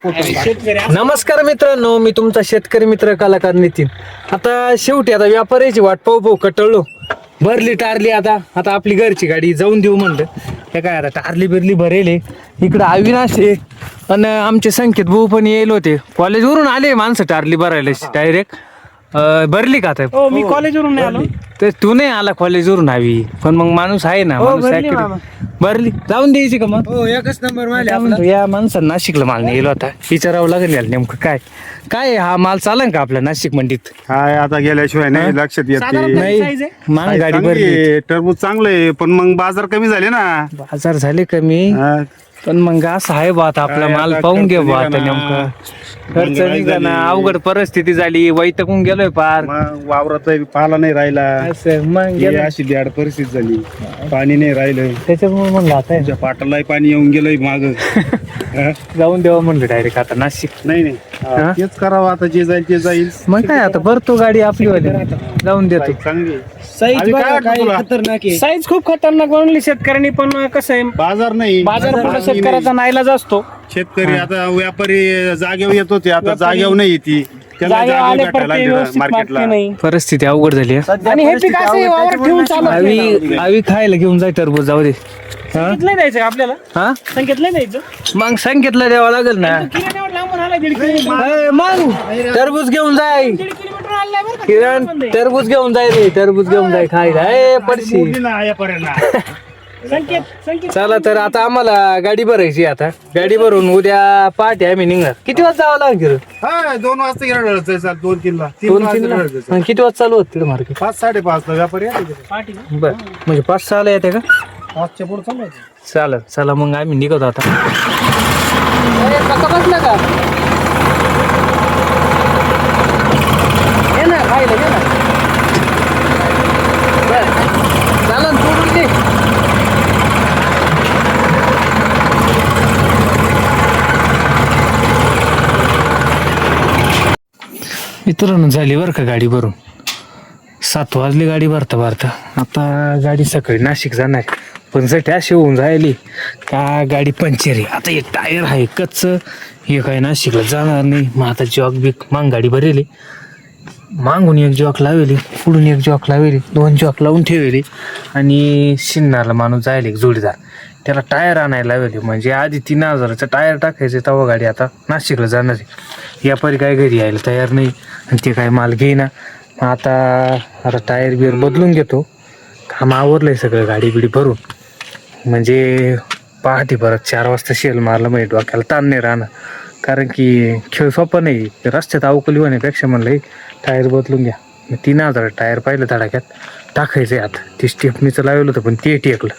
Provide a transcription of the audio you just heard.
नमस्कार मित्रांनो, मी तुमचा शेतकरी मित्र कलाकार नितीन. आता शेवटी आता व्यापाऱ्याची वाट पाहू कटळलो. भरली टारली आता आपली घरची गाडी जाऊन देऊ म्हणलं. हे काय आता टारली बिरली भरेल इकडं अविनाश आहे आणि आमचे संकेत भाऊ पण येईल होते. कॉलेजवरून आले माणसं टारली भरायला डायरेक्ट. भरली का आता? हो, मी कॉलेजवरून नाही आलो. तर तू नाही आला कॉलेजवरून हवी, पण मग माणूस आहे ना, माणूस भरली आहे. मामा. भरली जाऊन द्यायची का मग? हो, एकच नंबर या माणसानं नाशिकला माल नेलो होता. विचारावं लागेल याला नेमकं काय हा माल चालन का आपल्या नाशिक मंडीत? काय आता गेल्याशिवाय नाही लक्षात येत ते. नाही माग गाडी भरली, टरबूज चांगलं आहे पण मग बाजार कमी झाले ना. बाजार झाले कमी, हा, पण मग असं आहे बा आता आपला काय माल आता पाहून खर्च घे बा आता निघाला. नेमकं. खर्च महागाई निघाला, झाली. अवघड परिस्थिती झाली, वैतकून गेलोय पार. मग वावरात पाला नाही राहिला. असं मग ही गेलं. अशी बिहाड परिस्थिती झाली, पाणी नाही राहिलं. त्याच्यामुळे म्हणलं आता तुझ्या पाटालाही पाणी येऊन गेलंय माग. जाऊन देवा म्हणलं डायरेक्ट आता नाशिक. नाही नाही हा? हा, तेच करावं आता, जे जाईल ते जाईल. मग काय आता भरतो गाडी आपली वाली, जाऊन देतो. चांगली आहे. साईज आधी काय वाटलं तुला? खतरनाक आहे. साईज खूप खतरनाक बनवली शेतकऱ्यांनी, पण कसं आहे, बाजार नाही, बाजार पुढे पाणी शेतकऱ्याचा नाईलाज असतो. नाही. शेतकरी आता व्यापारी जागेवर येत होते, आता जागेवर नाही येते. त्याला जागे जागेवर आले भेटायला परत ते व्यवस्थित मार्केटला. मागते नाही. परिस्थिती अवघड झाली आहे. आणि हे पीक असं आहे, वावरात ठेवून चालत नाही. आवी खायला घेऊन जाय टरबूज, जाऊ दे. संकेतला द्यायचं का आपल्याला? हा संकेतला द्यायचं. मग सांगितलं द्यावं लागेल ना. किराण्यावर लांबून आला, 1.5 किलोमीटर. अरे मग टरबूज घेऊन जाय, 1.5 किलोमीटर आलाय बरं का. किरण टरबूज घेऊन जाय रे, टरबूज घेऊन जाय खायला. ए पडशी. मोठी ना यापर्यंत. संकेत चला तर आता आम्हाला गाडी भरायची. आता गाडी भरून उद्या पहाटे आम्ही निघणार. किती वाजता जावं लागेल? हा 2 वाजता गेला जायचं, 2-3 दोन तीन किती वाजता चालू होत तिथे मार्केट? 5-5:30 व्यापारी येते. पाठी का? बर, म्हणजे 5-6 येते का? 5च्या पुढे चालवायचं. चालेल, चला मग आम्ही निघतो आता. बसला का? ये ना खायला, ये ना. बर, चालेल, तोडून दे. मित्रांनो झाली बरं का गाडी भरून. 7 वाजली गाडी भरता आता गाडी सकाळी नाशिक जाणार आहे. पण जट अशी होऊन राहिली का गाडी पंक्चर आहे. आता एक टायर आहे कच्च, हे काय नाशिकला जाणार नाही. मग आता जॉक बिक मांग गाडी भरेली, मागून एक जॉक लावेली, पुढून एक जॉक लावेली, 2 जॉक लावून ठेवली. आणि शिन्नारला माणूस जायला एक जोडीदार, त्याला टायर आणायला लावली. म्हणजे आधी 3000चं टायर टाकायचे, तेव्हा गाडी आता नाशिकला जाणार आहे. व्यापारी काय घरी यायला तयार नाही आणि ते काय माल घेईना. मग आता टायर बिअर बदलून घेतो. काम आवरलंय सगळं गाडी बिडी भरून. म्हणजे पहाटे परत 4 वाजता शेल मारलं म्हणजे डोक्याला ताण नाही राहणार. कारण की खेळ सोपा नाही, रस्त्यात अवकली होण्यापेक्षा म्हणलं टायर बदलून घ्या. 3000 टायर पाहिलं धडाक्यात टाकायचं आहे. आता ते स्टेपनीचं लावलं होतं पण ते टेकलं.